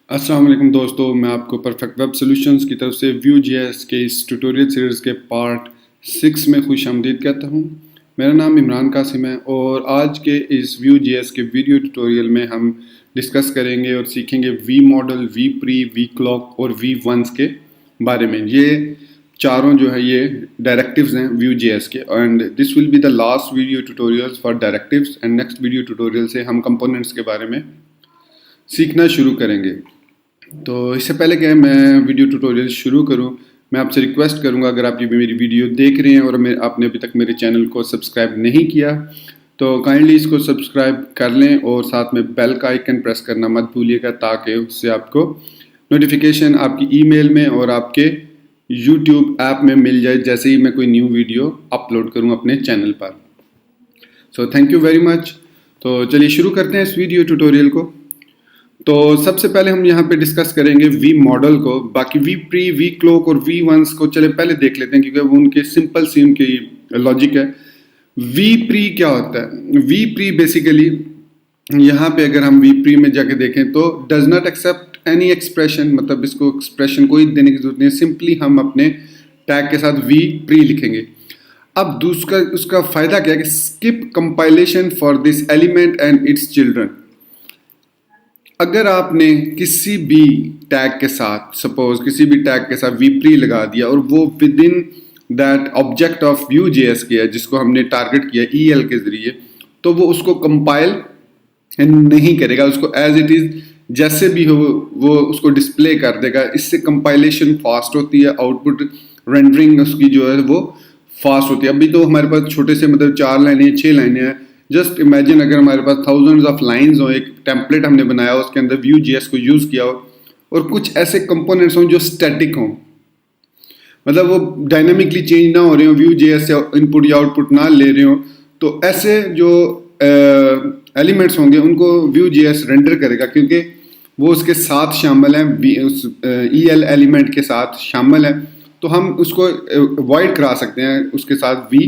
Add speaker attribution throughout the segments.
Speaker 1: अस्सलाम वालेकुम दोस्तों, मैं आपको परफेक्ट वेब सॉल्यूशंस की तरफ से Vue.js के इस ट्यूटोरियल सीरीज़ के पार्ट 6 में खुशामदीद कहता हूँ। मेरा नाम इमरान कासिम है और आज के इस Vue.js के वीडियो ट्यूटोरियल में हम डिस्कस करेंगे और सीखेंगे V model, V pre, V cloak और वी वंस के बारे में। ये चारों जो है ये डायरेक्टिव्स हैं Vue.js के and this will be the last video tutorials for directives and next video tutorial से हम कंपोनेंट्स के बारे में सीखना शुरू करेंगे। तो इससे पहले कि मैं वीडियो ट्यूटोरियल शुरू करूं, मैं आपसे रिक्वेस्ट करूंगा, अगर आप ये मेरी वीडियो देख रहे हैं और आपने अभी तक मेरे चैनल को सब्सक्राइब नहीं किया तो काइंडली इसको सब्सक्राइब कर लें और साथ में बेल का आइकन प्रेस करना मत भूलिएगा, ताकि उससे आपको नोटिफिकेशन आपकी ईमेल में और आपके यूट्यूब ऐप में मिल जाए जैसे ही मैं कोई न्यू वीडियो अपलोड करूँ अपने चैनल पर। So thank you very much. तो चलिए शुरू करते हैं इस वीडियो ट्यूटोरियल को। तो सबसे पहले हम यहाँ पे डिस्कस करेंगे वी मॉडल को। बाकी वी प्री, वी क्लोक और वी वंस को चले पहले देख लेते हैं, क्योंकि वो उनके सिंपल सी उनकी लॉजिक है। वी प्री क्या होता है? वी प्री बेसिकली यहाँ पे अगर हम वी प्री में जाके देखें तो does not accept any expression, मतलब इसको एक्सप्रेशन कोई देने की जरूरत नहीं है, सिंपली हम अपने टैग के साथ वी प्री लिखेंगे। अब दूसरा उसका फायदा क्या है कि skip compilation for this element and it's children. अगर आपने किसी भी टैग के साथ, सपोज किसी भी टैग के साथ वी प्री लगा दिया और वो with in that object of Vue.js किया जिसको हमने टारगेट किया EL के जरिए, तो वो उसको कंपाइल नहीं करेगा, उसको एज इट इज जैसे भी हो वो उसको डिस्प्ले कर देगा। इससे कंपाइलेशन फास्ट होती है, आउटपुट रेंडरिंग उसकी जो है वो फास्ट होती है। अभी तो हमारे पास छोटे से मतलब 4 लाइनें 6 लाइनें हैं। जस्ट इमेजिन अगर हमारे पास थाउजेंड्स ऑफ लाइंस हो, एक टेम्पलेट हमने बनाया हो, उसके अंदर Vue.js को यूज़ किया हो और कुछ ऐसे कंपोनेंट्स हों जो स्टैटिक हों, मतलब वो डायनामिकली चेंज ना हो रहे हो, Vue.js से इनपुट या आउटपुट ना ले रहे हो, तो ऐसे जो एलिमेंट्स होंगे उनको Vue.js रेंडर करेगा, क्योंकि वो उसके साथ शामिल है, उस EL एलिमेंट के साथ शामिल है। तो हम उसको अवॉइड करा सकते हैं उसके साथ वी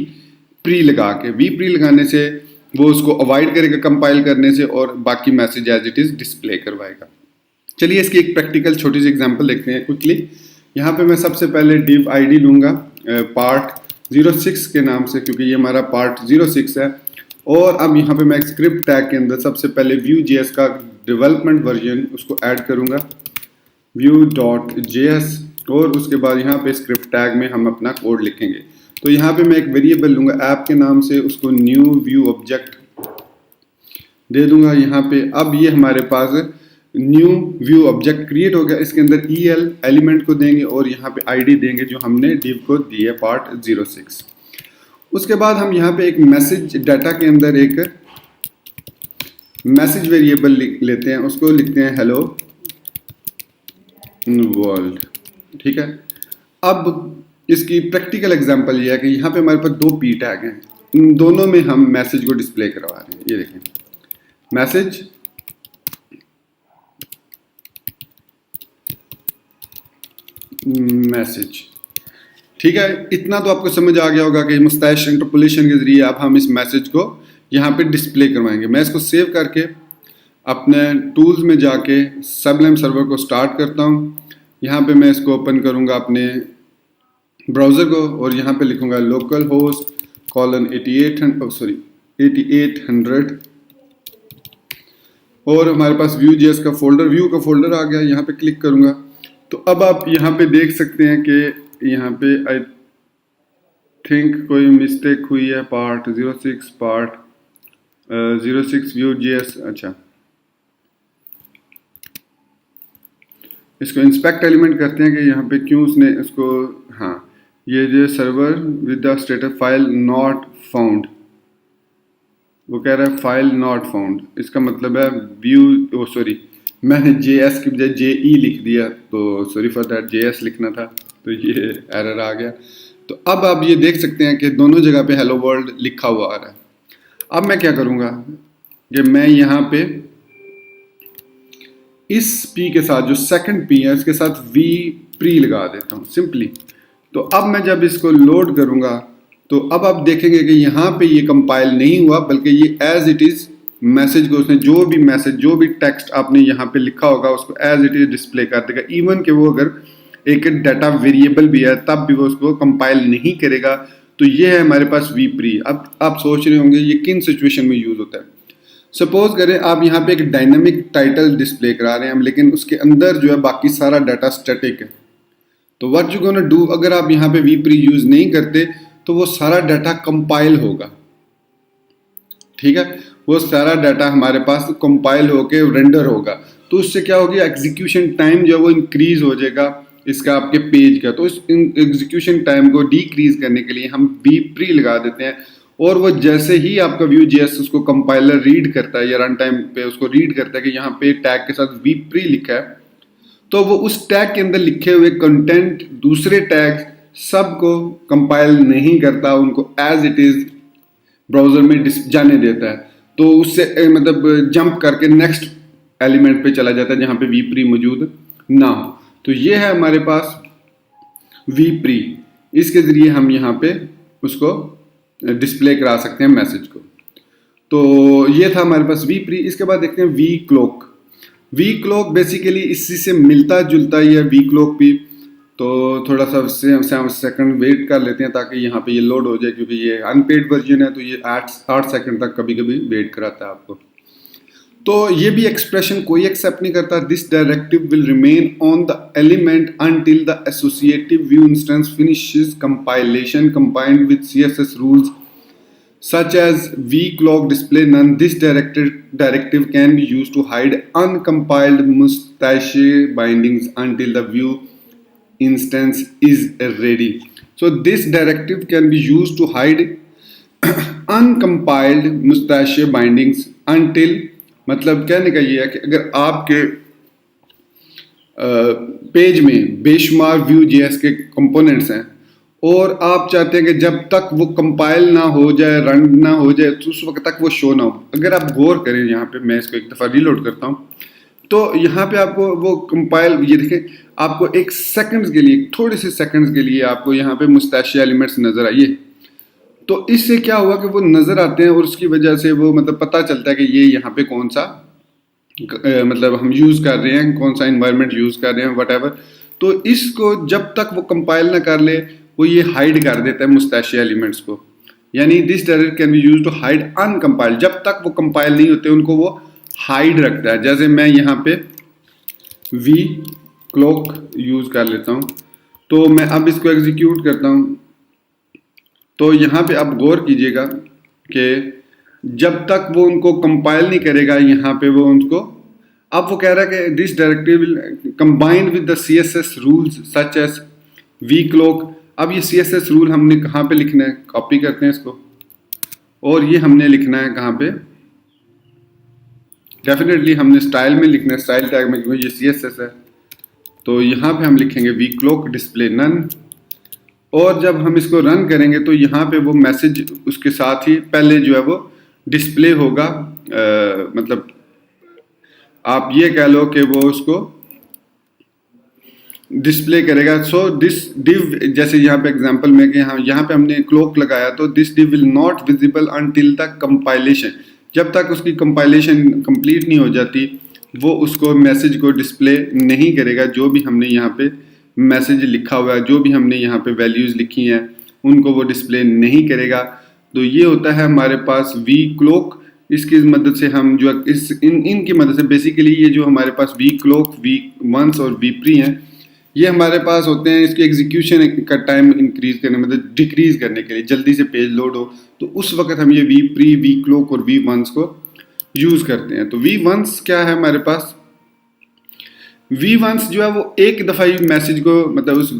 Speaker 1: प्री लगा के। वी प्री लगाने से वो उसको अवॉइड करेगा कंपाइल करने से और बाकी message as it is display करवाएगा। चलिए इसकी एक प्रैक्टिकल छोटी सी एग्जांपल देखते हैं क्विकली। यहाँ पे मैं सबसे पहले div id लूँगा पार्ट 06 के नाम से, क्योंकि ये हमारा पार्ट 06 है। और अब यहाँ पे मैं एक स्क्रिप्ट टैग के अंदर सबसे पहले Vue.js का डेवलपमेंट वर्जन उसको ऐड करूँगा, Vue.js, और उसके बाद यहाँ पे स्क्रिप्ट टैग में हम अपना कोड लिखेंगे। तो यहाँ पे मैं एक वेरिएबल लूँगा ऐप के नाम से, उसको न्यू व्यू ऑब्जेक्ट दे दूंगा यहाँ पे। अब ये हमारे पास न्यू व्यू ऑब्जेक्ट क्रिएट हो गया। इसके अंदर EL एलिमेंट को देंगे और यहाँ पे ID देंगे जो हमने div को दी है पार्ट 06। उसके बाद हम यहाँ पे एक मैसेज डाटा के अंदर एक मैसेज वेरिएबल लेते हैं, उसको लिखते हैं हेलो वर्ल्ड। ठीक है। अब इसकी प्रैक्टिकल एग्जांपल ये है कि यहाँ पे हमारे पास 2 P टैग हैं, इन दोनों में हम मैसेज को डिस्प्ले करवा रहे हैं। ये देखें मैसेज, मैसेज। ठीक है, इतना तो आपको समझ आ गया होगा कि मुस्टैश इंटरपोलेशन के जरिए अब हम इस मैसेज को यहाँ पे डिस्प्ले करवाएंगे। मैं इसको सेव करके अपने टूल्स में जाके सबलाइम सर्वर को स्टार्ट करता हूँ। यहाँ पे मैं इसको ओपन करूँगा अपने ब्राउज़र को और यहाँ पे लिखूँगा लोकल होस्ट कॉलन 8800 और हमारे पास Vue.js का फोल्डर, व्यू का फोल्डर आ गया। यहाँ पे क्लिक करूँगा तो अब आप यहाँ पे देख सकते हैं कि यहाँ पे आई थिंक कोई मिस्टेक हुई है, पार्ट 06 पार्ट 06 Vue.js। अच्छा, इसको इंस्पेक्ट एलिमेंट करते हैं कि यहाँ पे क्यों उसने इसको, हाँ ये जो server with the status file not found, वो कह रहा है फाइल नॉट फाउंड। इसका मतलब है व्यू, सॉरी मैंने JS की बजाय JE लिख दिया, तो सॉरी फॉर दैट, JS लिखना था, तो ये एरर आ गया। तो अब आप ये देख सकते हैं कि दोनों जगह पे हेलो वर्ल्ड लिखा हुआ आ रहा है। अब मैं क्या करूँगा कि मैं यहाँ पे इस P के साथ, जो सेकंड P है, उसके साथ V प्री लगा देता हूँ सिंपली। तो अब मैं जब इसको लोड करूँगा तो अब आप देखेंगे कि यहाँ पे ये कंपाइल नहीं हुआ, बल्कि ये एज इट इज़ मैसेज को उसने जो भी मैसेज जो भी टेक्स्ट आपने यहाँ पे लिखा होगा उसको एज इट इज डिस्प्ले कर देगा। इवन कि वो अगर एक डाटा वेरिएबल भी है तब भी वो उसको कंपाइल नहीं करेगा। तो ये है हमारे पास वी प्री। अब आप सोच रहे होंगे ये किन सिचुएशन में यूज होता है। सपोज करें आप यहाँ पे एक डायनामिक टाइटल डिस्प्ले करा रहे हैं हम, लेकिन उसके अंदर जो है बाकी सारा डाटा स्टैटिक है। तो व्हाट यू गोना डू, अगर आप यहाँ पे वी प्री यूज नहीं करते तो वो सारा डाटा कंपाइल होगा। ठीक है, वो सारा डाटा हमारे पास कंपाइल होके रेंडर होगा। तो उससे क्या होगी, एग्जीक्यूशन टाइम जो है वो इंक्रीज हो जाएगा इसका आपके पेज का। तो इस एग्जीक्यूशन टाइम को डिक्रीज करने के लिए हम वी प्री लगा देते हैं। और वो जैसे ही आपका Vue.js उसको कंपाइलर रीड करता है या रन टाइम पे उसको रीड करता है कि यहाँ पे टैग के साथ वी प्री लिखा है, तो वो उस टैग के अंदर लिखे हुए कंटेंट दूसरे टैग सबको कंपाइल नहीं करता, उनको एज इट इज ब्राउजर में जाने देता है। तो उससे मतलब जंप करके नेक्स्ट एलिमेंट पे चला जाता है जहाँ पे वी प्री मौजूद ना हो। तो ये है हमारे पास वी प्री, इसके ज़रिए हम यहाँ पे उसको डिस्प्ले करा सकते हैं मैसेज को। तो ये था हमारे पास वी प्री। इसके बाद देखते हैं V cloak. V cloak basically इसी से मिलता जुलता ही है वी क्लोक भी। तो थोड़ा सा सेकंड वेट कर लेते हैं ताकि यहाँ पे ये लोड हो जाए, क्योंकि ये अनपेड वर्जन है तो ये 8 सेकंड तक कभी कभी वेट कराता है आपको। तो ये भी एक्सप्रेशन कोई एक्सेप्ट नहीं करता। This directive will remain on the element until the associative view instance finishes compilation combined with CSS rules such as vclock display none. This directive can be used to hide uncompiled mustache bindings until the view instance is ready. So this directive can be used to hide uncompiled mustache bindings until, मतलब कहने का ये है कि अगर आपके page में बेशुमार Vue.js के कंपोनेंट्स हैं और आप चाहते हैं कि जब तक वो कंपाइल ना हो जाए, रन ना हो जाए, तो उस वक्त तक वो शो ना हो। अगर आप गौर करें यहाँ पे, मैं इसको एक दफ़ा रीलोड करता हूँ, तो यहाँ पे आपको वो कंपाइल, ये देखें, आपको एक सेकंड्स के लिए, थोड़े से सेकंड्स के लिए आपको यहाँ पे मुस्ताशी एलिमेंट्स नज़र आइए। तो इससे क्या हुआ कि वो नज़र आते हैं और उसकी वजह से वो मतलब पता चलता है कि ये यहाँ पे कौन सा मतलब हम यूज़ कर रहे हैं, कौन सा इन्वायरमेंट यूज़ कर रहे हैं, वट। तो इसको जब तक वो कंपाइल ना कर ले वो ये हाइड कर देता है मुस्ताशी एलिमेंट्स को। यानी this direct can be use to hide uncompiled, जब तक वो कंपाइल नहीं होते उनको वो हाइड रखता है। जैसे मैं यहाँ पे वी क्लोक यूज कर लेता हूँ, तो मैं अब इसको एग्जीक्यूट करता हूँ। तो यहाँ पे आप गौर कीजिएगा कि जब तक वो उनको कंपाइल नहीं करेगा, यहाँ पे वो उनको, अब वो कह रहा है कि this directive will combined with the CSS rules such as V cloak. अब ये CSS रूल हमने कहाँ पे लिखना है, कॉपी करते हैं इसको, और ये हमने लिखना है कहाँ पे, डेफिनेटली हमने स्टाइल में लिखना है, स्टाइल टैग में, क्योंकि ये CSS है। तो यहाँ पे हम लिखेंगे वी क्लोक डिस्प्ले नन, और जब हम इसको रन करेंगे तो यहाँ पे वो मैसेज उसके साथ ही पहले जो है वो डिस्प्ले होगा। मतलब आप ये कह लो कि वो उसको डिस्प्ले करेगा। सो दिस डिव, जैसे यहाँ पे एग्जांपल में कि यहाँ पे हमने क्लोक लगाया, तो this div will not visible until the compilation, जब तक उसकी कंपाइलेशन कंप्लीट नहीं हो जाती वो उसको मैसेज को डिस्प्ले नहीं करेगा। जो भी हमने यहाँ पे मैसेज लिखा हुआ है, जो भी हमने यहाँ पे वैल्यूज़ लिखी हैं, उनको वो डिस्प्ले नहीं करेगा। तो ये होता है हमारे पास वी क्लोक। इसकी मदद से हम जो इनकी मदद से बेसिकली ये जो हमारे पास वी क्लोक, वी वंस और वी प्री हैं, ये हमारे पास होते हैं इसके एग्जीक्यूशन का टाइम इंक्रीज करने, मतलब डिक्रीज करने के लिए, जल्दी से पेज लोड हो, तो उस वक्त हम ये वी प्री, वी क्लोक और वी वंस को यूज़ करते हैं। तो वी वंस क्या है हमारे पास, वी वंस जो है वो एक दफ़ा ही मैसेज को, मतलब उस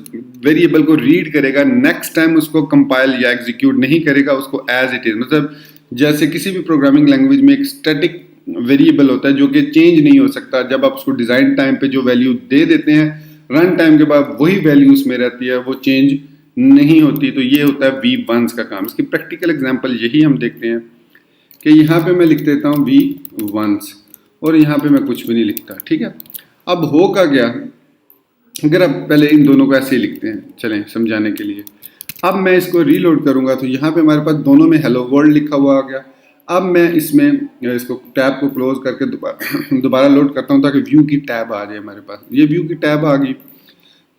Speaker 1: वेरिएबल को रीड करेगा, नेक्स्ट टाइम उसको कंपाइल या एग्जीक्यूट नहीं करेगा, उसको एज इट इज़, मतलब जैसे किसी भी प्रोग्रामिंग लैंग्वेज में एक स्टैटिक वेरिएबल होता है जो कि चेंज नहीं हो सकता। जब आप उसको डिज़ाइन टाइम पे जो वैल्यू दे देते हैं, रन टाइम के बाद वही वैल्यू उसमें रहती है, वो चेंज नहीं होती। तो ये होता है वी वंस का काम। इसकी प्रैक्टिकल एग्जांपल यही हम देखते हैं कि यहाँ पे मैं लिख देता हूँ वी वंस और यहाँ पे मैं कुछ भी नहीं लिखता। ठीक है, अब हो का गया, अगर आप पहले इन दोनों को ऐसे ही लिखते हैं, चलें समझाने के लिए। अब मैं इसको रीलोड करूँगा तो यहाँ पे हमारे पास दोनों में हेलो वर्ल्ड लिखा हुआ आ गया। अब मैं इसमें इसको टैब को क्लोज करके दोबारा लोड करता हूँ ताकि व्यू की टैब आ जाए हमारे पास। ये व्यू की टैब आ गई।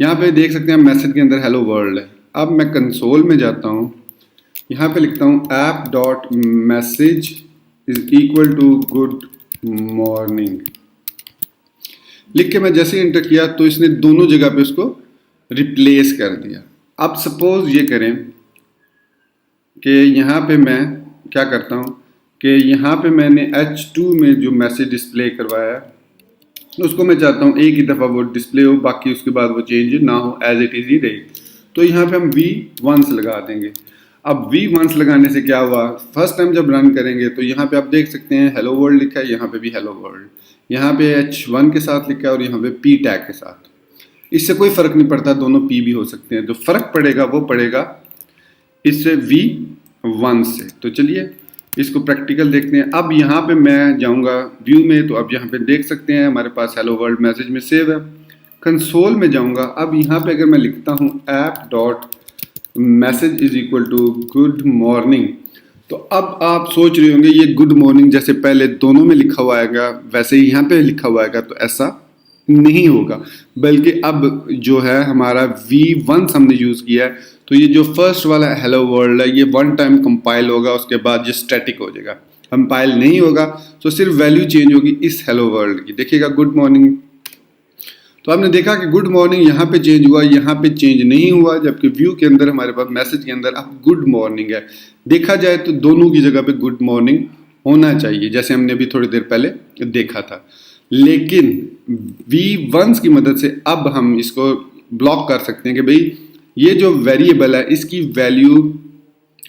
Speaker 1: यहाँ पे देख सकते हैं मैसेज के अंदर हेलो वर्ल्ड है। अब मैं कंसोल में जाता हूँ, यहाँ पे लिखता हूँ app dot message is equal to good morning. लिख के मैं जैसे ही एंटर किया तो इसने दोनों जगह पे उसको रिप्लेस कर दिया। अब सपोज ये करें कि यहाँ पे मैं क्या करता हूँ कि यहाँ पे मैंने H2 में जो मैसेज डिस्प्ले करवाया है उसको मैं चाहता हूँ एक ही दफ़ा वो डिस्प्ले हो, बाकी उसके बाद वो चेंज ना हो, एज इट इज़ ही रहे। तो यहाँ पे हम V1 लगा देंगे। अब V1 लगाने से क्या हुआ, फर्स्ट टाइम जब रन करेंगे तो यहाँ पे आप देख सकते हैं हेलो वर्ल्ड लिखा है, यहाँ पे भी हेलो वर्ल्ड, यहाँ पे H1 के साथ लिखा है और यहाँ पे P टैग के साथ। इससे कोई फ़र्क नहीं पड़ता, दोनों P भी हो सकते हैं। जो फ़र्क पड़ेगा वो पड़ेगा इससे V1 से। तो चलिए इसको प्रैक्टिकल देखते हैं। अब यहाँ पे मैं जाऊँगा व्यू में, तो अब यहाँ पे देख सकते हैं हमारे पास हेलो वर्ल्ड मैसेज में सेव है। कंसोल में जाऊँगा, अब यहाँ पे अगर मैं लिखता हूँ app dot message is equal to good morning, तो अब आप सोच रहे होंगे ये गुड मॉर्निंग जैसे पहले दोनों में लिखा हुआ आएगा वैसे ही यहाँ पे लिखा हुआ आएगा, तो ऐसा नहीं होगा। बल्कि अब जो है हमारा V1 हमने यूज़ किया है, तो ये जो फर्स्ट वाला हेलो वर्ल्ड है ये वन टाइम कंपाइल होगा, उसके बाद ये स्टैटिक हो जाएगा, कंपाइल नहीं होगा। तो सिर्फ वैल्यू चेंज होगी इस हेलो वर्ल्ड की। देखिएगा गुड मॉर्निंग, तो आपने देखा कि गुड मॉर्निंग यहाँ पे चेंज हुआ, यहाँ पे चेंज नहीं हुआ, जबकि व्यू के अंदर हमारे पास मैसेज के अंदर अब गुड मॉर्निंग है। देखा जाए तो दोनों की जगह पे गुड मॉर्निंग होना चाहिए, जैसे हमने अभी थोड़ी देर पहले देखा था। लेकिन V1 की मदद से अब हम इसको ब्लॉक कर सकते हैं कि भाई ये जो वेरिएबल है इसकी वैल्यू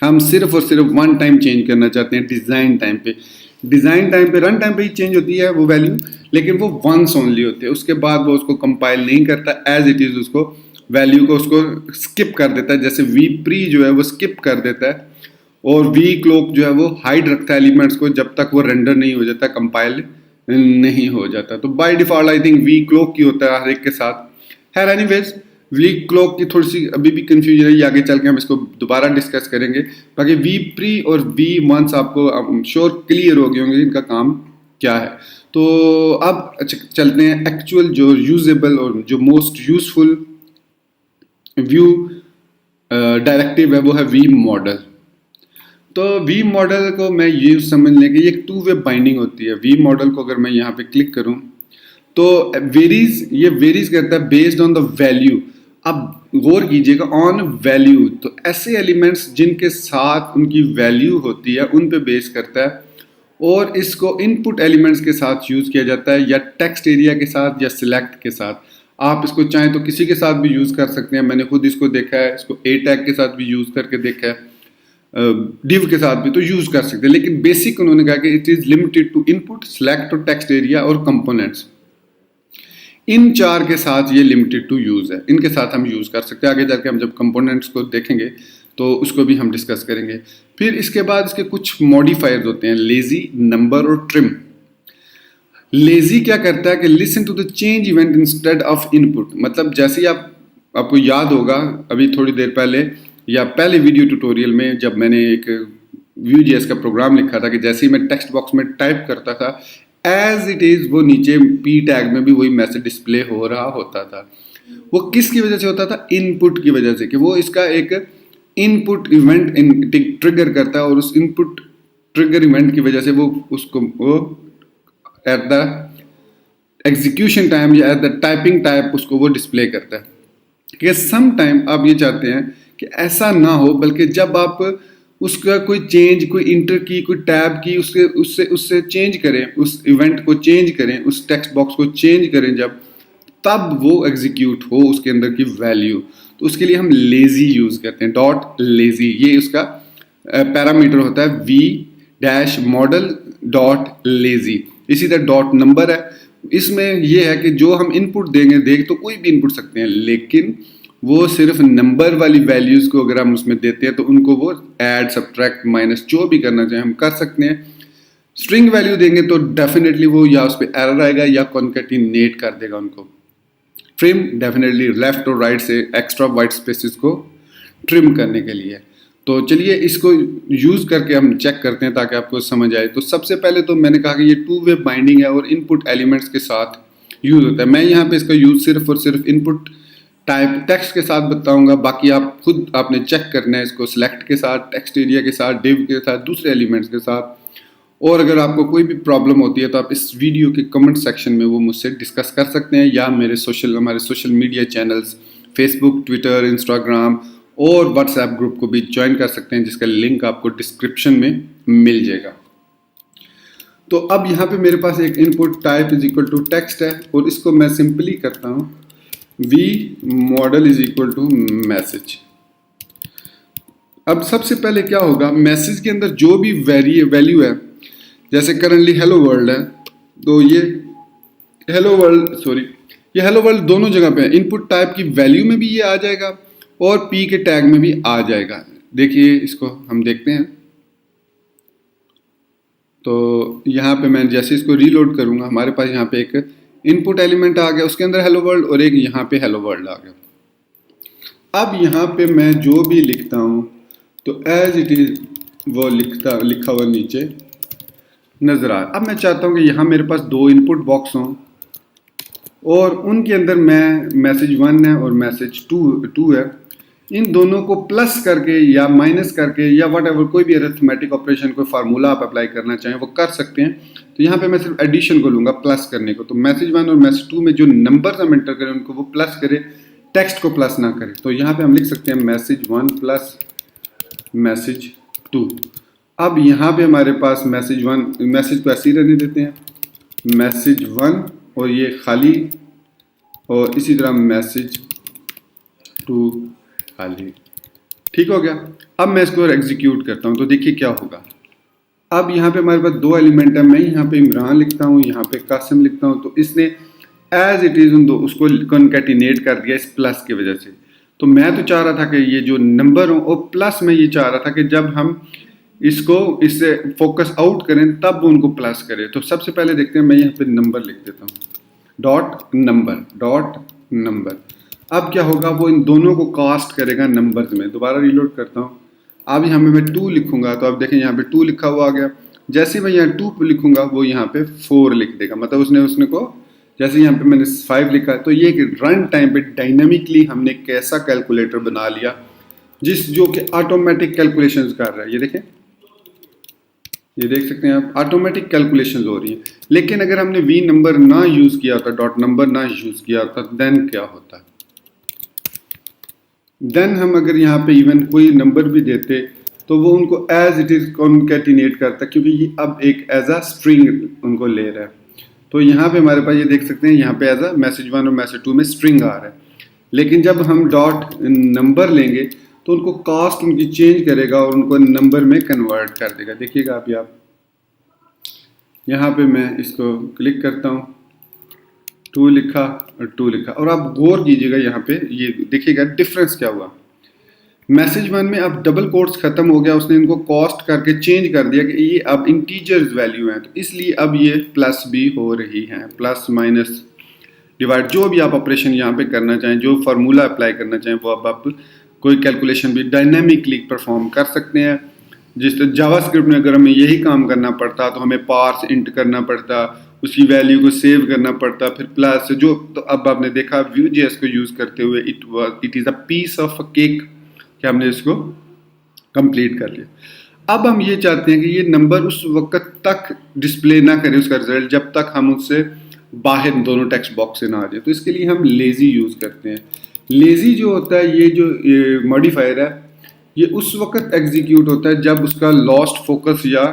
Speaker 1: हम सिर्फ और सिर्फ वन टाइम चेंज करना चाहते हैं डिज़ाइन टाइम पे। डिज़ाइन टाइम पे, रन टाइम पे ही चेंज होती है वो वैल्यू, लेकिन वो वंस ओनली होती है। उसके बाद वो उसको कंपाइल नहीं करता, एज इट इज़ उसको वैल्यू को उसको स्किप कर देता है। जैसे वी प्री जो है वो स्किप कर देता है, और वी क्लोक जो है वो हाइड रखता है एलिमेंट्स को जब तक वो रेंडर नहीं हो जाता, कंपाइल नहीं हो जाता। तो by default I think V cloak की होता है हर एक के साथ। खैर एनीवेज वी क्लोक की थोड़ी सी अभी भी कंफ्यूजन है, ये आगे चल के हम इसको दोबारा डिस्कस करेंगे। बाकी वी प्री और V1 आपको श्योर क्लियर हो गए होंगे इनका काम क्या है। तो अब चलते हैं एक्चुअल जो यूजेबल और जो मोस्ट यूजफुल व्यू डायरेक्टिव है वो है वी मॉडल। तो वी मॉडल को मैं ये समझ लें कि ये एक टू वे बाइंडिंग होती है। वी मॉडल को अगर मैं यहाँ पे क्लिक करूँ तो ये वेरीज करता है बेस्ड ऑन द वैल्यू। अब गौर कीजिएगा ऑन वैल्यू, तो ऐसे एलिमेंट्स जिनके साथ उनकी वैल्यू होती है उन पे बेस करता है, और इसको इनपुट एलिमेंट्स के साथ यूज़ किया जाता है, या टेक्स्ट एरिया के साथ या सिलेक्ट के साथ। आप इसको चाहें तो किसी के साथ भी यूज़ कर सकते हैं। मैंने खुद इसको देखा है, इसको ए टैग के साथ भी यूज़ करके देखा है, डिव के साथ भी तो यूज़ कर सकते हैं। लेकिन बेसिक उन्होंने कहा कि it is limited to input, select और टेक्स्ट एरिया और कंपोनेंट्स। इन चार के साथ ये लिमिटेड टू यूज़ है, इनके साथ हम यूज़ कर सकते हैं। आगे जाके हम जब कंपोनेंट्स को देखेंगे तो उसको भी हम डिस्कस करेंगे। फिर इसके बाद इसके कुछ मॉडिफायर्स होते हैं, लेजी, नंबर और ट्रिम। लेजी क्या करता है कि listen to the change event instead of input. मतलब जैसे ही आपको याद होगा अभी थोड़ी देर पहले या पहले वीडियो ट्यूटोरियल में जब मैंने एक Vue.js का प्रोग्राम लिखा था कि जैसे ही मैं टेक्स्ट बॉक्स में टाइप करता था एज इट इज़ वो नीचे P टैग में भी वही मैसेज डिस्प्ले हो रहा होता था। वो किसकी वजह से होता था? इनपुट की वजह से, कि वो इसका एक इनपुट इवेंट ट्रिगर करता है, और उस इनपुट ट्रिगर इवेंट की वजह से वो एट द एग्जीक्यूशन टाइम या एट द टाइपिंग टाइप उसको वो डिस्प्ले करता है। कि सम टाइम आप ये चाहते हैं कि ऐसा ना हो, बल्कि जब आप उसका कोई चेंज, कोई इंटर की, कोई टैब की उससे चेंज करें, उस इवेंट को चेंज करें, उस टेक्स्ट बॉक्स को चेंज करें जब, तब वो एग्जीक्यूट हो उसके अंदर की वैल्यू। तो उसके लिए हम लेजी यूज़ करते हैं, डॉट लेजी। ये उसका पैरामीटर होता है v-model.lazy। इसी तरह डॉट नंबर है, इसमें यह है कि जो हम इनपुट देंगे तो कोई भी इनपुट सकते हैं, लेकिन वो सिर्फ नंबर वाली वैल्यूज़ को अगर हम उसमें देते हैं तो उनको वो ऐड, सब्ट्रैक्ट, माइनस जो भी करना चाहें हम कर सकते हैं। स्ट्रिंग वैल्यू देंगे तो डेफिनेटली वो या उस पर एरर आएगा या कॉन्केटिनेट कर देगा उनको। ट्रिम डेफिनेटली लेफ्ट और राइट से एक्स्ट्रा वाइट स्पेसिस को ट्रिम करने के लिए। तो चलिए इसको यूज़ करके हम चेक करते हैं ताकि आपको समझ आए। तो सबसे पहले तो मैंने कहा कि ये टू वे बाइंडिंग है और इनपुट एलिमेंट्स के साथ यूज़ होता है। मैं यहाँ पे इसका यूज़ सिर्फ और सिर्फ इनपुट टाइप टेक्स्ट के साथ बताऊंगा, बाकी आप खुद आपने चेक करना है इसको सिलेक्ट के साथ, टेक्स्ट एरिया के साथ, डिव के साथ, दूसरे एलिमेंट्स के साथ। और अगर आपको कोई भी प्रॉब्लम होती है तो आप इस वीडियो के कमेंट सेक्शन में वो मुझसे डिस्कस कर सकते हैं, या हमारे social media channels Facebook, Twitter, Instagram और व्हाट्सएप ग्रुप को भी ज्वाइन कर सकते हैं, जिसका लिंक आपको डिस्क्रिप्शन में मिल जाएगा। तो अब यहाँ पे मेरे पास एक input type is equal to text है और इसको मैं सिंपली करता हूँ V model is equal to message. अब सबसे पहले क्या होगा, मैसेज के अंदर जो भी वैल्यू है, जैसे करंटली हेलो वर्ल्ड है, तो ये हेलो वर्ल्ड दोनों जगह पे है। इनपुट टाइप की वैल्यू में भी ये आ जाएगा और पी के टैग में भी आ जाएगा। देखिए इसको हम देखते हैं। तो यहाँ पे मैं जैसे इसको रीलोड करूँगा, हमारे पास यहाँ पे एक इनपुट एलिमेंट आ गया, उसके अंदर हेलो वर्ल्ड और एक यहाँ पे हेलो वर्ल्ड आ गया। अब यहाँ पे मैं जो भी लिखता हूँ तो एज इट इज वो लिखा हुआ नीचे नजर आ रहा है। अब मैं चाहता हूँ कि यहाँ मेरे पास दो इनपुट बॉक्स हों और उनके अंदर मैं मैसेज 1 है और मैसेज 2 है, इन दोनों को प्लस करके या माइनस करके या व्हाटएवर कोई भी अरिथमेटिक ऑपरेशन, कोई फार्मूला आप अप्लाई करना चाहें वो कर सकते हैं। तो यहाँ पे मैं सिर्फ एडिशन को लूँगा प्लस करने को। तो मैसेज 1 और मैसेज 2 में जो नंबर्स हम एंटर करें उनको वो प्लस करें, टेक्स्ट को प्लस ना करें। तो यहाँ पे हम लिख सकते हैं मैसेज 1 प्लस मैसेज 2। अब यहाँ पे हमारे पास मैसेज को ऐसे ही रहने देते हैं, मैसेज 1 और ये खाली, और इसी तरह मैसेज 2 खाली। ठीक हो गया। अब मैं इसको एग्जीक्यूट करता हूँ तो देखिए क्या होगा। अब यहाँ पे हमारे पास दो एलिमेंट है, मैं यहाँ पे इमरान लिखता हूँ, यहाँ पे कासिम लिखता हूँ, तो इसने एज इट इज उन दो उसको कॉन्कैटिनेट कर दिया इस प्लस की वजह से। तो मैं तो चाह रहा था कि ये जो नंबर हो, और प्लस में ये चाह रहा था कि जब हम इसको इससे फोकस आउट करें तब वो उनको प्लस करें। तो सबसे पहले देखते हैं, मैं यहाँ पे नंबर लिख देता हूँ, डॉट नंबर। अब क्या होगा, वो इन दोनों को कास्ट करेगा नंबर्स में। दोबारा रीलोड करता हूँ। अब यहाँ पे मैं 2 लिखूंगा तो अब देखें यहाँ पे 2 लिखा हुआ आ गया। जैसे मैं यहाँ 2 लिखूंगा वो यहाँ पे 4 लिख देगा, मतलब उसने को जैसे यहाँ पे मैंने 5 लिखा, तो ये रन टाइम पे डायनामिकली हमने एक ऐसा कैलकुलेटर बना लिया जो कि ऑटोमेटिक कैलकुलेशंस कर रहा है। ये देखें, ये देख सकते हैं आप, ऑटोमेटिक कैलकुलेशंस हो रही हैं। लेकिन अगर हमने वी नंबर ना यूज़ किया होता, डॉट नंबर ना यूज़ किया होता, देन क्या होता, देन हम अगर यहाँ पे इवन कोई नंबर भी देते तो वो उनको एज इट इज़ कॉन्कैटिनेट करता, क्योंकि ये अब एक एज अ स्ट्रिंग उनको ले रहा है। तो यहाँ पे हमारे पास ये देख सकते हैं, यहाँ पे एज अ मैसेज 1 और मैसेज 2 में स्ट्रिंग आ रहा है। लेकिन जब हम डॉट नंबर लेंगे तो उनको कास्ट उनकी चेंज करेगा और उनको नंबर में कन्वर्ट कर देगा। देखिएगा अभी आप, यहाँ पे मैं इसको क्लिक करता हूँ, 2 लिखा और 2 लिखा, और आप गौर कीजिएगा यहाँ पे, ये देखिएगा डिफरेंस क्या हुआ। मैसेज 1 में अब डबल कोट्स खत्म हो गया, उसने इनको कॉस्ट करके चेंज कर दिया कि ये अब इंटीजर्स वैल्यू हैं, तो इसलिए अब ये प्लस भी हो रही हैं, प्लस माइनस डिवाइड, जो भी आप ऑपरेशन यहाँ पे करना चाहें, जो फार्मूला अप्लाई करना चाहें, वो अब आप कोई कैलकुलेशन भी डायनामिकली परफॉर्म कर सकते हैं। जिस तरह जावास्क्रिप्ट में अगर हमें यही काम करना पड़ता तो हमें पार्स इंट करना पड़ता, उसकी वैल्यू को सेव करना पड़ता, फिर प्लस जो, तो अब आपने देखा Vue.js को यूज़ करते हुए it is a piece of a cake कि हमने इसको कंप्लीट कर लिया। अब हम ये चाहते हैं कि ये नंबर उस वक्त तक डिस्प्ले ना करे उसका रिजल्ट जब तक हम उससे बाहर दोनों टेक्स्ट बॉक्स से ना आ जाए। तो इसके लिए हम लेज़ी यूज़ करते हैं। लेज़ी जो होता है, ये जो मॉडिफायर है, ये उस वक्त एग्जीक्यूट होता है जब उसका लॉस्ट फोकस या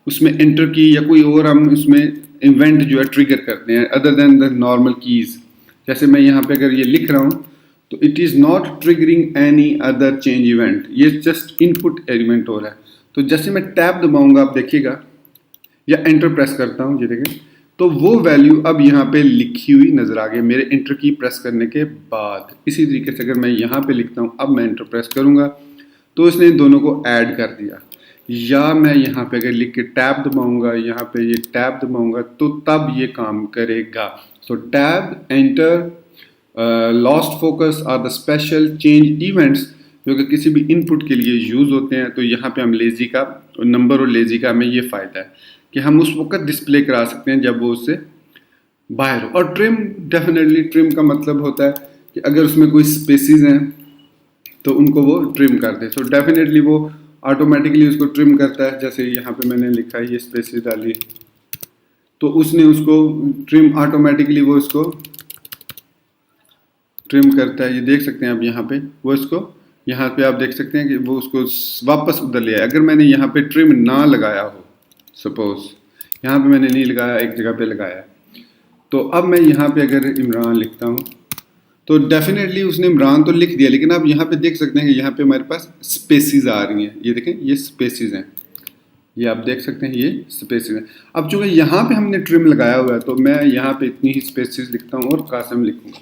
Speaker 1: उसमें एंटर की या कोई और हम उसमें इवेंट जो है ट्रिगर करते हैं other than the normal keys. जैसे मैं यहाँ पे अगर ये लिख रहा हूँ तो it is not triggering any other change event, ये जस्ट इनपुट एलिमेंट हो रहा है। तो जैसे मैं टैब दबाऊंगा आप देखिएगा, या एंटर प्रेस करता हूँ, ये देखें, तो वो वैल्यू अब यहाँ पे लिखी हुई नज़र आ गई मेरे एंटर की प्रेस करने के बाद। इसी तरीके से अगर मैं यहाँ पे लिखता हूँ, अब मैं एंटर प्रेस करूँगा तो इसने इन दोनों को ऐड कर दिया। या मैं यहाँ पे अगर लिख के टैब दबाऊंगा, यहाँ पे ये टैब दबाऊंगा, तो तब ये काम करेगा। So tab, enter, lost focus are the special change events जो कि किसी भी इनपुट के लिए यूज़ होते हैं। तो यहाँ पे हम लेज़ी का नंबर और लेज़ी का हमें ये फ़ायदा है कि हम उस वक्त डिस्प्ले करा सकते हैं जब वो उससे बाहर हो। और ट्रिम, डेफिनेटली ट्रिम का मतलब होता है कि अगर उसमें कोई स्पेसिस हैं तो उनको वो ट्रिम कर दे। सो डेफिनेटली वो ऑटोमेटिकली उसको ट्रिम करता है। जैसे यहाँ पे मैंने लिखा है, ये स्पेसिस डाली तो उसने उसको ट्रिम, ऑटोमेटिकली वो उसको ट्रिम करता है। ये देख सकते हैं आप यहाँ पे वो इसको, यहाँ पे आप देख सकते हैं कि वो उसको वापस उधर ले आया। अगर मैंने यहाँ पे ट्रिम ना लगाया हो, सपोज यहाँ पे मैंने नहीं लगाया, एक जगह पे लगाया, तो अब मैं यहाँ पे अगर इमरान लिखता हूँ तो डेफिनेटली उसने इमरान तो लिख दिया, लेकिन आप यहाँ पे देख सकते हैं कि यहाँ पे हमारे पास स्पेसिस आ रही हैं। ये देखें, ये स्पेसिस हैं, ये आप देख सकते हैं, ये स्पेसिस हैं। अब चूँकि यहाँ पे हमने ट्रिम लगाया हुआ है तो मैं यहाँ पे इतनी ही स्पेसिस लिखता हूँ और कासिम लिखूँगा।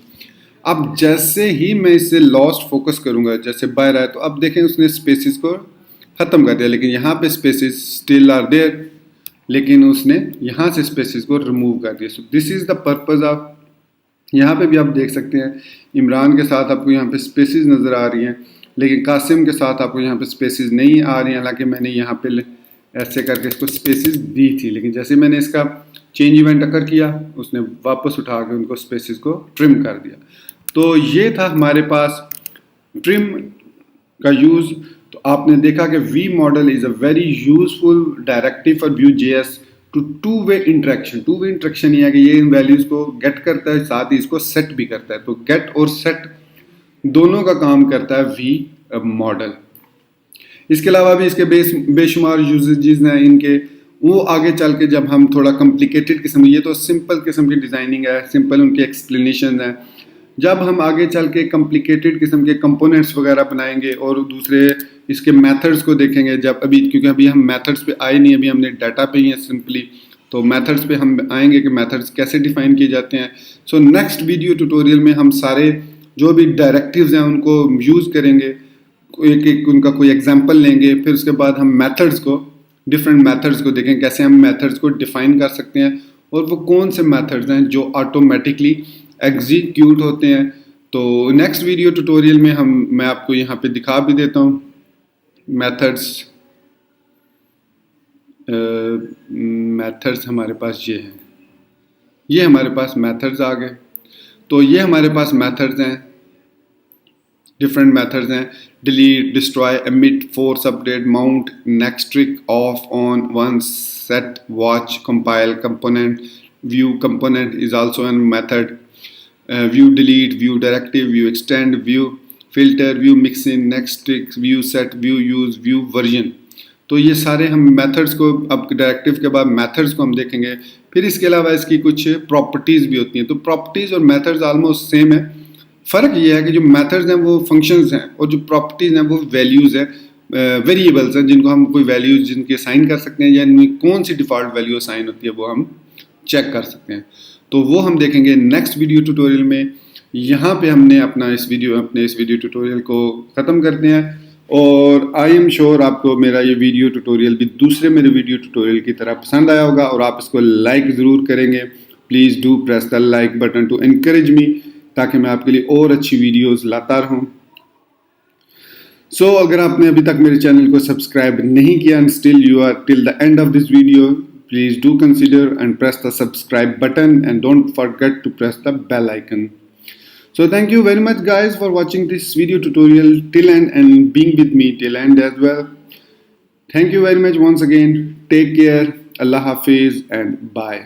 Speaker 1: अब जैसे ही मैं इसे लॉस्ट फोकस करूँगा, जैसे बाहर आए, तो अब देखें उसने स्पेसिस को ख़त्म कर दिया, लेकिन यहाँ पे स्पेसिस स्टिल आर देयर, लेकिन उसने यहाँ से स्पेसिस को रिमूव कर दिया। So this is the purpose of, यहाँ पे भी आप देख सकते हैं इमरान के साथ आपको यहाँ पे स्पेसिस नज़र आ रही हैं, लेकिन कासिम के साथ आपको यहाँ पे स्पेसिस नहीं आ रही हैं। हालांकि मैंने यहाँ पे ऐसे करके इसको स्पेसिस दी थी, लेकिन जैसे मैंने इसका चेंज इवेंट अकर किया, उसने वापस उठा के उनको स्पेसिस को ट्रिम कर दिया। तो ये था हमारे पास ट्रिम का यूज़। तो आपने देखा कि V model is a very useful directive for Vue.js to two way interaction. Two way interaction ये है कि ये इन वैल्यूज़ को गेट करता है, साथ ही इसको सेट भी करता है। तो गेट और सेट दोनों का काम करता है वी मॉडल। इसके अलावा भी इसके बेशुमार यूजेजेस हैं इनके, वो आगे चल के जब हम थोड़ा कॉम्प्लिकेटेड किस्म, ये तो सिंपल किस्म की डिज़ाइनिंग है, सिंपल उनकी एक्सप्लेनेशन है। जब हम आगे चल के कॉम्प्लिकेटेड किस्म के कंपोनेंट्स वगैरह बनाएंगे और दूसरे इसके मेथड्स को देखेंगे, जब अभी, क्योंकि अभी हम मेथड्स पे आए नहीं, अभी हमने डाटा पे ही हैं सिंपली, तो मेथड्स पे हम आएंगे कि मेथड्स कैसे डिफाइन किए जाते हैं। सो नेक्स्ट वीडियो ट्यूटोरियल में हम सारे जो भी डायरेक्टिव्स हैं उनको यूज़ करेंगे, एक एक उनका कोई एग्जांपल लेंगे, फिर उसके बाद हम मेथड्स को, डिफरेंट मेथड्स को देखें कैसे हम मेथड्स को डिफाइन कर सकते हैं और वो कौन से मेथड्स हैं जो ऑटोमेटिकली एग्जीक्यूट होते हैं। तो नेक्स्ट वीडियो ट्यूटोरियल में मैं आपको यहाँ पे दिखा भी देता हूँ मेथड्स। मेथड्स हमारे पास ये हैं, ये हमारे पास मेथड्स आ गए। तो ये हमारे पास मेथड्स हैं, डिफरेंट मेथड्स हैं, delete, destroy, emit, force, update, mount, next, trick, of, on, one, set, watch, compile, component, view component is also an method, view delete, view directive, view extend, view filter, view mixing, next, trick, view set, view use, view version. तो ये सारे हम methods को, अब directive के बाद methods को हम देखेंगे। फिर इसके अलावा इसकी कुछ प्रॉपर्टीज़ भी होती हैं। तो प्रॉपर्टीज़ और मेथड्स ऑलमोस्ट सेम है, फ़र्क ये है कि जो मेथड्स हैं वो फंक्शंस हैं और जो प्रॉपर्टीज़ हैं वो वैल्यूज़ हैं, वेरिएबल्स हैं जिनको हम कोई वैल्यूज़ जिनकी असाइन कर सकते हैं, या इनमें कौन सी डिफ़ॉल्ट वैल्यू असाइन होती है वो हम चेक कर सकते हैं। तो वो हम देखेंगे नेक्स्ट वीडियो ट्यूटोरियल में। यहाँ पे हमने अपने इस वीडियो ट्यूटोरियल को ख़त्म करते हैं और आई एम श्योर आपको मेरा ये वीडियो ट्यूटोरियल भी दूसरे मेरे वीडियो ट्यूटोरियल की तरह पसंद आया होगा और आप इसको लाइक ज़रूर करेंगे। Please do press the like button to encourage me, ताकि मैं आपके लिए और अच्छी वीडियोस लाता रहूं। सो अगर आपने अभी तक मेरे चैनल को सब्सक्राइब नहीं किया and still you are till the end of this video, please do consider and press the subscribe button and don't forget to press the bell icon. So thank you very much guys for watching this video tutorial till end and being with me till end as well. Thank you very much once again. Take care. Allah Hafiz and bye.